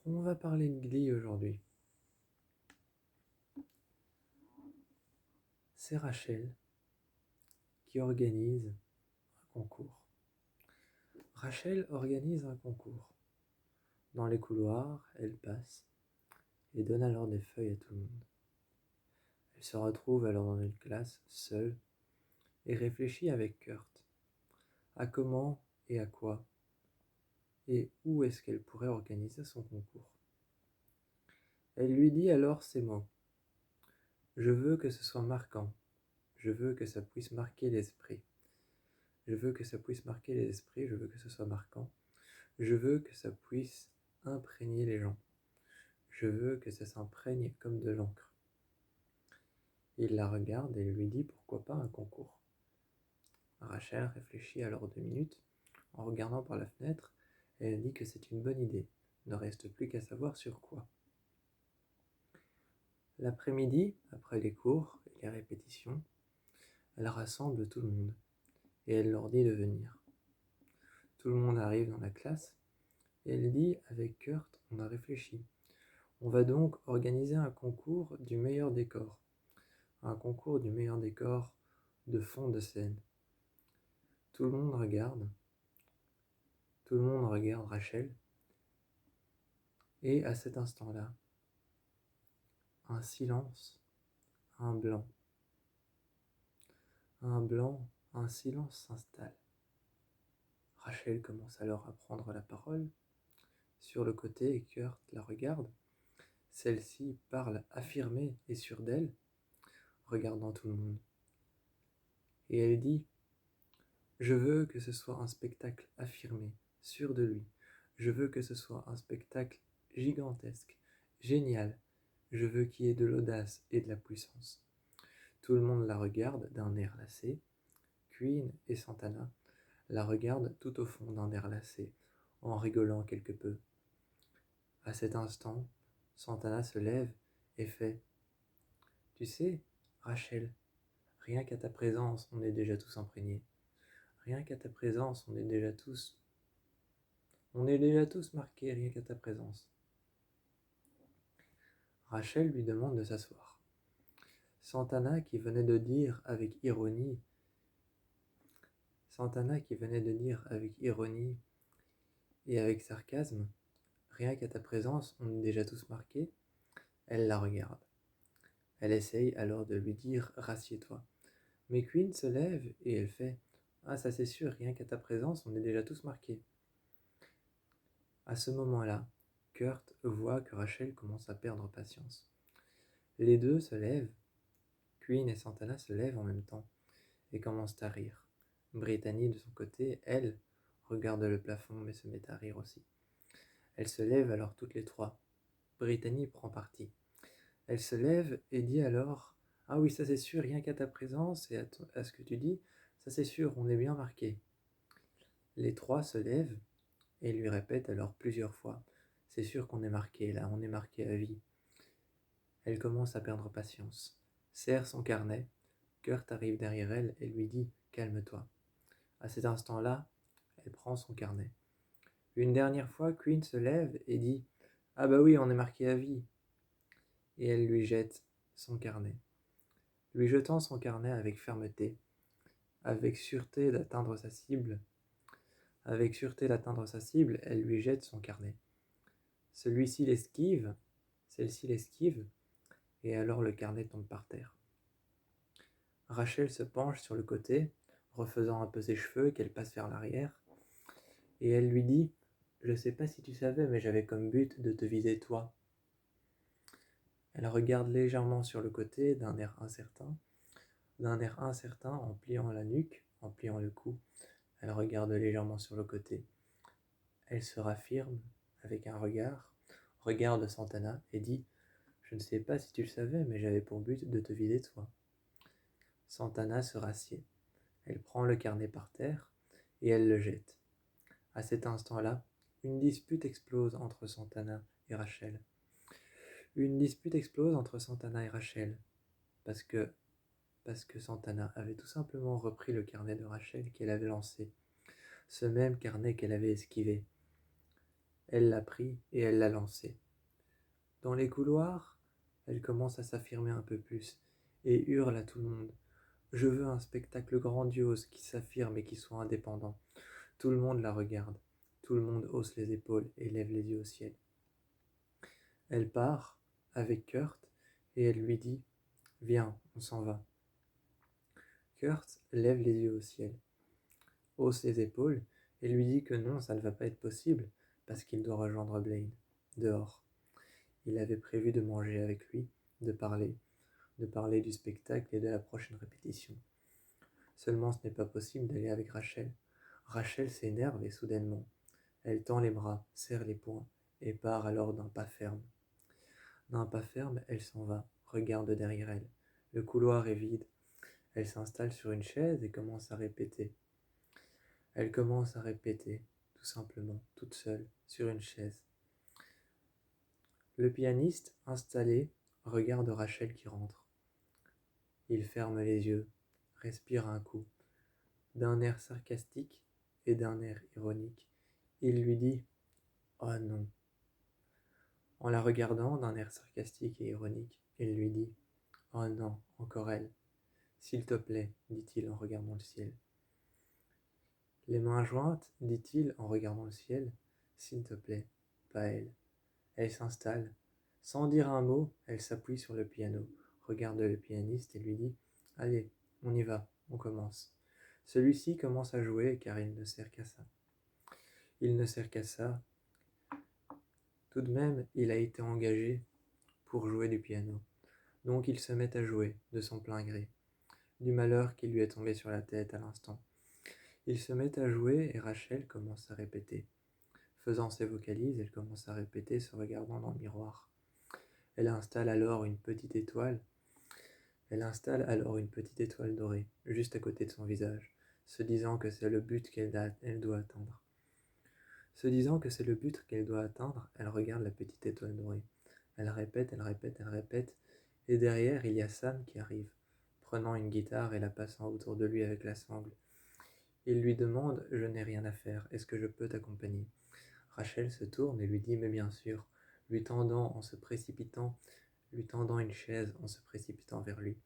On va parler de Glee aujourd'hui. C'est Rachel qui organise un concours. Rachel organise un concours. Dans les couloirs, elle passe et donne alors des feuilles à tout le monde. Elle se retrouve alors dans une classe, seule, et réfléchit avec Kurt à comment et à quoi et où est-ce qu'elle pourrait organiser son concours. Elle lui dit alors ces mots. Je veux que ce soit marquant. Je veux que ça puisse marquer l'esprit. Je veux que ça puisse marquer les esprits, je veux que ce soit marquant. Je veux que ça puisse imprégner les gens. Je veux que ça s'imprègne comme de l'encre. Il la regarde et lui dit pourquoi pas un concours. Rachel réfléchit alors 2 minutes en regardant par la fenêtre et elle dit que c'est une bonne idée. Il ne reste plus qu'à savoir sur quoi. L'après-midi, après les cours et les répétitions, elle rassemble tout le monde et elle leur dit de venir. Tout le monde arrive dans la classe et elle dit avec Kurt, on a réfléchi. On va donc organiser un concours du meilleur décor. Un concours du meilleur décor de fond de scène. Tout le monde regarde Rachel. Et à cet instant-là, un silence, un blanc, un silence s'installe. Rachel commence alors à prendre la parole. Sur le côté, Kurt la regarde. Celle-ci parle affirmée et sûre d'elle, regardant tout le monde. Et elle dit « Je veux que ce soit un spectacle affirmé, sûr de lui. Je veux que ce soit un spectacle gigantesque, génial. Je veux qu'il y ait de l'audace et de la puissance. » Tout le monde la regarde d'un air lassé. Queen et Santana la regardent tout au fond d'un air lassé, en rigolant quelque peu. À cet instant, Santana se lève et fait « Tu sais, Rachel, rien qu'à ta présence, on est déjà tous imprégnés. Rien qu'à ta présence, on est déjà tous marqués, rien qu'à ta présence. » Rachel lui demande de s'asseoir. Santana qui venait de dire avec ironie et avec sarcasme, rien qu'à ta présence, on est déjà tous marqués, elle la regarde. Elle essaye alors de lui dire « Rassieds-toi ». Mais Queen se lève et elle fait « Ah, ça c'est sûr, rien qu'à ta présence, on est déjà tous marqués ». À ce moment-là, Kurt voit que Rachel commence à perdre patience. Les deux se lèvent, Queen et Santana se lèvent en même temps et commencent à rire. Brittany, de son côté, elle, regarde le plafond mais se met à rire aussi. Elles se lèvent alors toutes les trois. Brittany prend parti. Elle se lève et dit alors « Ah oui, ça c'est sûr, rien qu'à ta présence et à ce que tu dis, ça c'est sûr, on est bien marqué. » Les trois se lèvent et lui répètent alors plusieurs fois « C'est sûr qu'on est marqué là, on est marqué à vie. » Elle commence à perdre patience, serre son carnet. Kurt arrive derrière elle et lui dit « Calme-toi. » À cet instant-là, elle prend son carnet. Une dernière fois, Queen se lève et dit « Ah bah oui, on est marqué à vie. » Et elle lui jette son carnet. Lui jetant son carnet avec fermeté, avec sûreté d'atteindre sa cible, elle lui jette son carnet. Celle-ci l'esquive, et alors le carnet tombe par terre. Rachel se penche sur le côté, refaisant un peu ses cheveux qu'elle passe vers l'arrière, et elle lui dit « Je sais pas si tu savais, mais j'avais comme but de te viser toi. » Elle regarde légèrement sur le côté d'un air incertain en pliant la nuque, en pliant le cou. Elle regarde légèrement sur le côté. Elle se raffirme avec un regard, regarde Santana et dit « Je ne sais pas si tu le savais, mais j'avais pour but de te viser toi. » Santana se rassied. Elle prend le carnet par terre et elle le jette. À cet instant-là, une dispute explose entre Santana et Rachel. Parce que Santana avait tout simplement repris le carnet de Rachel qu'elle avait lancé, ce même carnet qu'elle avait esquivé. Elle l'a pris et elle l'a lancé. Dans les couloirs, elle commence à s'affirmer un peu plus et hurle à tout le monde. Je veux un spectacle grandiose qui s'affirme et qui soit indépendant. Tout le monde la regarde. Tout le monde hausse les épaules et lève les yeux au ciel. Elle part avec Kurt et elle lui dit « Viens, on s'en va ». Kurt lève les yeux au ciel, hausse les épaules et lui dit que non, ça ne va pas être possible parce qu'il doit rejoindre Blaine, dehors. Il avait prévu de manger avec lui, de parler du spectacle et de la prochaine répétition. Seulement ce n'est pas possible d'aller avec Rachel. Rachel s'énerve et soudainement, elle tend les bras, serre les poings et part alors d'un pas ferme. D'un pas ferme, elle s'en va, regarde derrière elle. Le couloir est vide. Elle s'installe sur une chaise et commence à répéter. Elle commence à répéter, tout simplement, toute seule, sur une chaise. Le pianiste, installé, regarde Rachel qui rentre. Il ferme les yeux, respire un coup, d'un air sarcastique et d'un air ironique. Il lui dit « Oh non ». En la regardant d'un air sarcastique et ironique, il lui dit « Oh non, encore elle. S'il te plaît, dit-il en regardant le ciel. Les mains jointes, dit-il en regardant le ciel, s'il te plaît, pas elle. Elle s'installe. Sans dire un mot, elle s'appuie sur le piano, regarde le pianiste et lui dit « Allez, on y va, on commence ». Celui-ci commence à jouer car il ne sert qu'à ça. Il ne sert qu'à ça. Tout de même, il a été engagé pour jouer du piano. Donc il se met à jouer, de son plein gré, du malheur qui lui est tombé sur la tête à l'instant. Il se met à jouer et Rachel commence à répéter. Faisant ses vocalises, elle commence à répéter se regardant dans le miroir. Elle installe alors une petite étoile dorée, juste à côté de son visage, se disant que c'est le but qu'elle doit atteindre. Se disant que c'est le but qu'elle doit atteindre, elle regarde la petite étoile dorée. Elle répète, et derrière, il y a Sam qui arrive, prenant une guitare et la passant autour de lui avec la sangle. Il lui demande « Je n'ai rien à faire, est-ce que je peux t'accompagner ?» Rachel se tourne et lui dit « Mais bien sûr », lui tendant une chaise en se précipitant vers lui.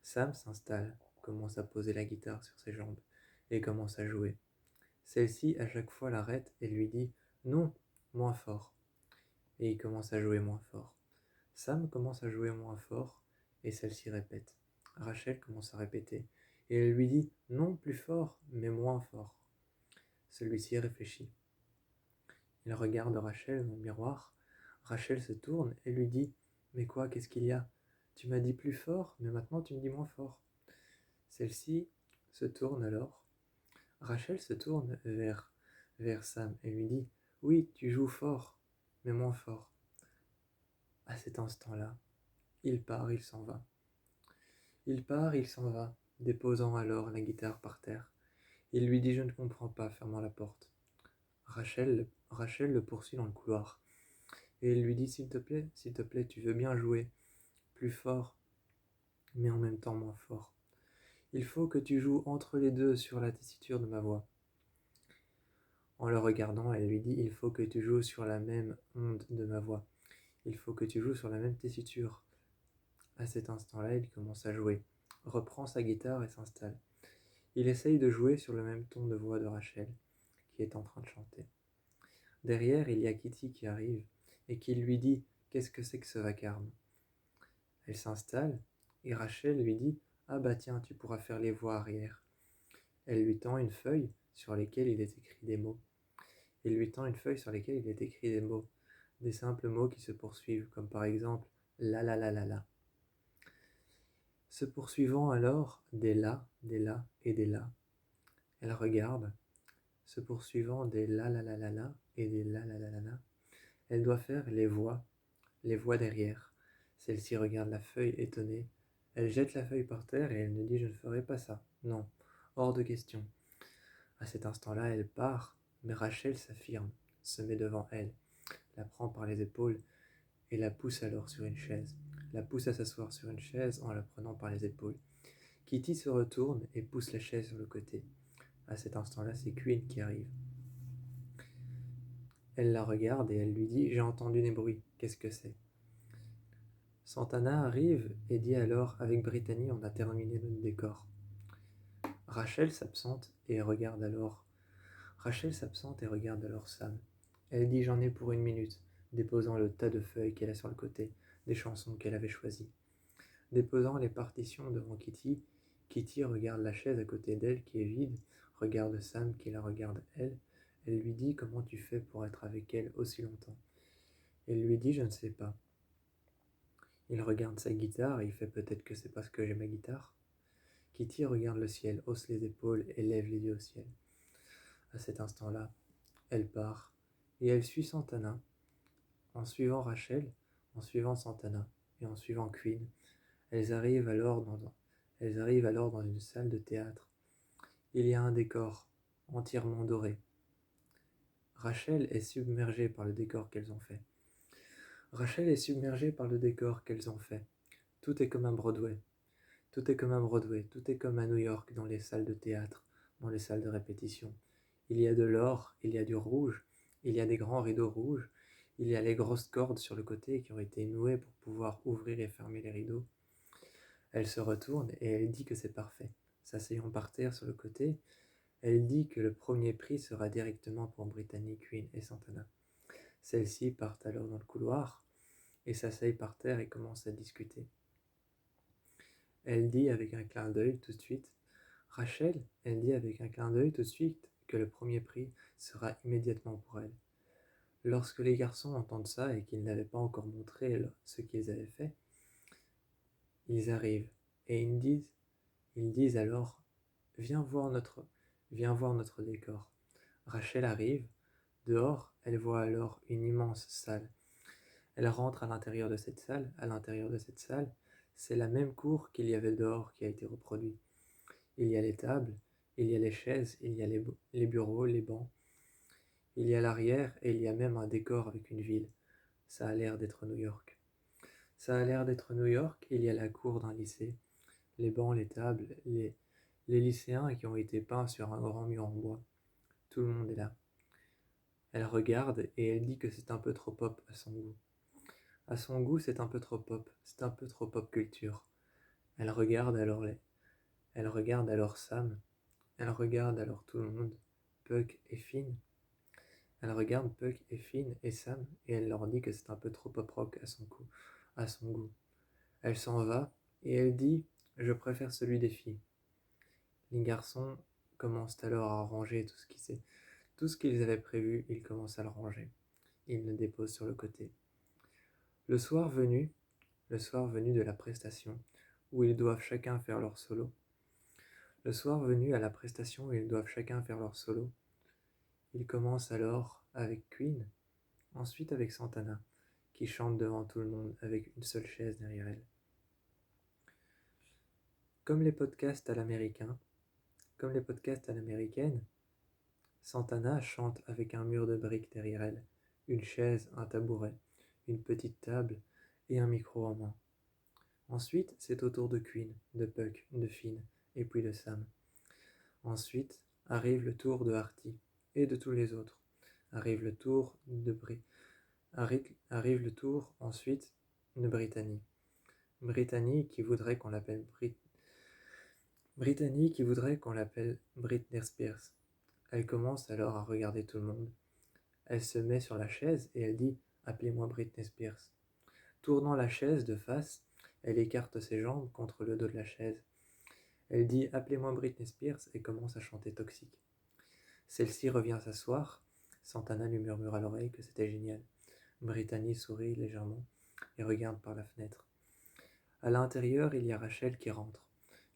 Sam s'installe, commence à poser la guitare sur ses jambes et commence à jouer. Celle-ci à chaque fois l'arrête et lui dit « Non, moins fort ». Et il commence à jouer moins fort. Sam commence à jouer moins fort et celle-ci répète. Rachel commence à répéter et elle lui dit « Non, plus fort, mais moins fort ». Celui-ci réfléchit. Il regarde Rachel dans le miroir. Rachel se tourne et lui dit « Mais quoi, qu'est-ce qu'il y a ? Tu m'as dit plus fort, mais maintenant tu me dis moins fort. » Celle-ci se tourne alors. Rachel se tourne vers Sam et lui dit « Oui, tu joues fort, mais moins fort. » À cet instant-là, il part, il s'en va. Il part, il s'en va, déposant alors la guitare par terre. Il lui dit « Je ne comprends pas », fermant la porte. Rachel le poursuit dans le couloir. Et il lui dit « S'il te plaît, tu veux bien jouer plus fort, mais en même temps moins fort. Il faut que tu joues entre les deux sur la tessiture de ma voix. » En le regardant, elle lui dit « Il faut que tu joues sur la même onde de ma voix. Il faut que tu joues sur la même tessiture. » À cet instant-là, il commence à jouer, reprend sa guitare et s'installe. Il essaye de jouer sur le même ton de voix de Rachel, qui est en train de chanter. Derrière, il y a Kitty qui arrive et qui lui dit « Qu'est-ce que c'est que ce vacarme ?» Elle s'installe et Rachel lui dit « Ah bah tiens, tu pourras faire les voix arrière. » Elle lui tend une feuille sur laquelle il est écrit des mots. Des simples mots qui se poursuivent, comme par exemple « la la la la la ». Se poursuivant alors des la et des la. Elle regarde, se poursuivant des la la la la la et des la la la la la. Elle doit faire les voix derrière. Celle-ci regarde la feuille étonnée. Elle jette la feuille par terre et elle ne dit « Je ne ferai pas ça. Non, hors de question. » À cet instant-là, elle part, mais Rachel s'affirme, se met devant elle, la prend par les épaules et la pousse alors sur une chaise. La pousse à s'asseoir sur une chaise en la prenant par les épaules. Kitty se retourne et pousse la chaise sur le côté. À cet instant-là, c'est Queen qui arrive. Elle la regarde et elle lui dit « J'ai entendu des bruits, qu'est-ce que c'est ?» Santana arrive et dit alors « Avec Brittany, on a terminé notre décor. » Rachel s'absente et regarde alors Sam. Elle dit « J'en ai pour 1 minute », déposant le tas de feuilles qu'elle a sur le côté, des chansons qu'elle avait choisies. Déposant les partitions devant Kitty, Kitty regarde la chaise à côté d'elle qui est vide, regarde Sam qui la regarde elle. Elle lui dit « Comment tu fais pour être avec elle aussi longtemps ?» Elle lui dit « Je ne sais pas. » Il regarde sa guitare et il fait « Peut-être que c'est parce que j'ai ma guitare. » Kitty regarde le ciel, hausse les épaules et lève les yeux au ciel. À cet instant-là, elle part et elle suit Santana. En suivant Rachel, en suivant Santana et en suivant Queen, elles arrivent alors dans une salle de théâtre. Il y a un décor entièrement doré. Rachel est submergée par le décor qu'elles ont fait. Tout est comme à Broadway. Tout est comme à New York, dans les salles de théâtre, dans les salles de répétition. Il y a de l'or, il y a du rouge, il y a des grands rideaux rouges, il y a les grosses cordes sur le côté qui ont été nouées pour pouvoir ouvrir et fermer les rideaux. Elle se retourne et elle dit que c'est parfait. S'asseyant par terre sur le côté, elle dit que le premier prix sera directement pour Brittany, Queen et Santana. Celles-ci partent alors dans le couloir et s'asseyent par terre et commencent à discuter. Elle dit avec un clin d'œil tout de suite, Rachel, elle dit avec un clin d'œil tout de suite que le premier prix sera immédiatement pour elle. Lorsque les garçons entendent ça et qu'ils n'avaient pas encore montré ce qu'ils avaient fait, ils arrivent et ils disent alors viens voir notre décor. Rachel arrive, dehors, elle voit alors une immense salle. Elle rentre à l'intérieur de cette salle, c'est la même cour qu'il y avait dehors qui a été reproduite. Il y a les tables, il y a les chaises, il y a les bureaux, les bancs. Il y a l'arrière et il y a même un décor avec une ville. Ça a l'air d'être New York. Il y a la cour d'un lycée, les bancs, les tables, les lycéens qui ont été peints sur un grand mur en bois. Tout le monde est là. Elle regarde et elle dit que c'est un peu trop pop à son goût. À son goût, c'est un peu trop pop culture. Elle regarde alors Sam, elle regarde alors tout le monde, Puck et Finn. Elle regarde Puck et Finn et Sam et elle leur dit que c'est un peu trop pop rock à son goût. Elle s'en va et elle dit « Je préfère celui des filles ». Les garçons commencent alors à ranger tout ce qu'ils avaient prévu, ils commencent à le ranger. Ils le déposent sur le côté. Le soir venu de la prestation, où ils doivent chacun faire leur solo, ils commencent alors avec Queen, ensuite avec Santana, qui chante devant tout le monde avec une seule chaise derrière elle. Comme les podcasts à l'américaine, Santana chante avec un mur de briques derrière elle, une chaise, un tabouret, une petite table et un micro en main. Ensuite, c'est au tour de Queen, de Puck, de Finn et puis de Sam. Ensuite, arrive le tour de Artie et de tous les autres. Arrive le tour ensuite de Brittany. Brittany qui voudrait qu'on l'appelle Britney Spears. Elle commence alors à regarder tout le monde. Elle se met sur la chaise et elle dit « Appelez-moi Britney Spears ». Tournant la chaise de face, elle écarte ses jambes contre le dos de la chaise. Elle dit « Appelez-moi Britney Spears » et commence à chanter Toxic. Celle-ci revient s'asseoir. Santana lui murmure à l'oreille que c'était génial. Brittany sourit légèrement et regarde par la fenêtre. À l'intérieur, il y a Rachel qui rentre.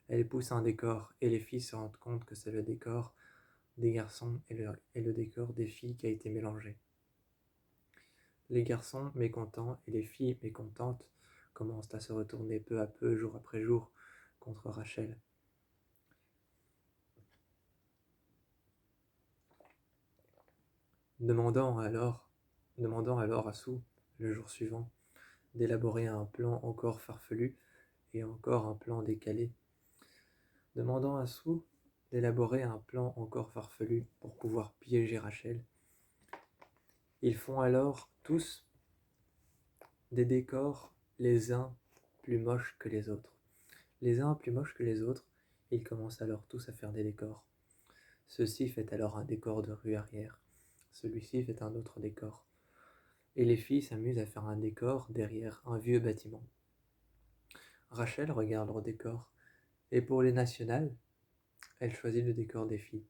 Elle pousse un décor et les filles se rendent compte que c'est le décor des garçons et le décor des filles qui a été mélangé. Les garçons mécontents et les filles mécontentes commencent à se retourner peu à peu, jour après jour, contre Rachel. Demandant alors à Sue, le jour suivant, d'élaborer un plan encore farfelu et encore un plan décalé. Demandant à Sue d'élaborer un plan encore farfelu pour pouvoir piéger Rachel. Ils font alors tous des décors, les uns plus moches que les autres. Les uns plus moches que les autres, ils commencent alors tous à faire des décors. Ceci fait alors un décor de rue arrière. Celui-ci fait un autre décor. Et les filles s'amusent à faire un décor derrière un vieux bâtiment. Rachel regarde leur décor, et pour les nationales, elle choisit le décor des filles,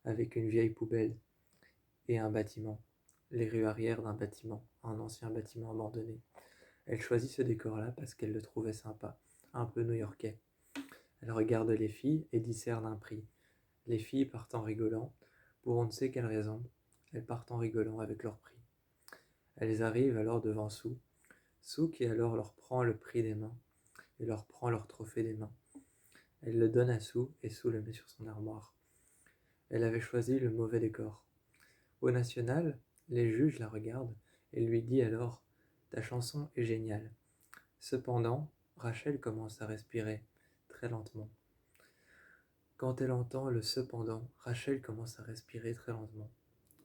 avec une vieille poubelle et un bâtiment, les rues arrière d'un bâtiment, un ancien bâtiment abandonné. Elle choisit ce décor-là parce qu'elle le trouvait sympa, un peu new-yorkais. Elle regarde les filles et discerne un prix. Les filles partent en rigolant, pour on ne sait quelle raison, elles partent en rigolant avec leur prix. Elles arrivent alors devant Sue, Sue qui alors leur prend le prix des mains et leur prend leur trophée des mains. Elle le donne à Sue et Sue le met sur son armoire. Elle avait choisi le mauvais décor. Au national, les juges la regardent et lui disent alors « Ta chanson est géniale ». Cependant, Rachel commence à respirer très lentement. Quand elle entend le cependant, Rachel commence à respirer très lentement.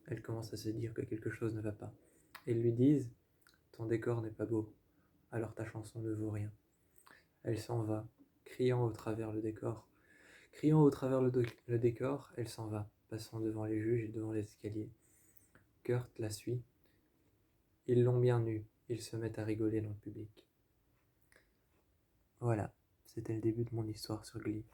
Elle commence à se dire que quelque chose ne va pas. Ils lui disent « Ton décor n'est pas beau, alors ta chanson ne vaut rien ». Elle s'en va, criant au travers le décor. Criant au travers le décor, elle s'en va, passant devant les juges et devant les escaliers. Kurt la suit. Ils l'ont bien nue, ils se mettent à rigoler dans le public. Voilà, c'était le début de mon histoire sur Glee.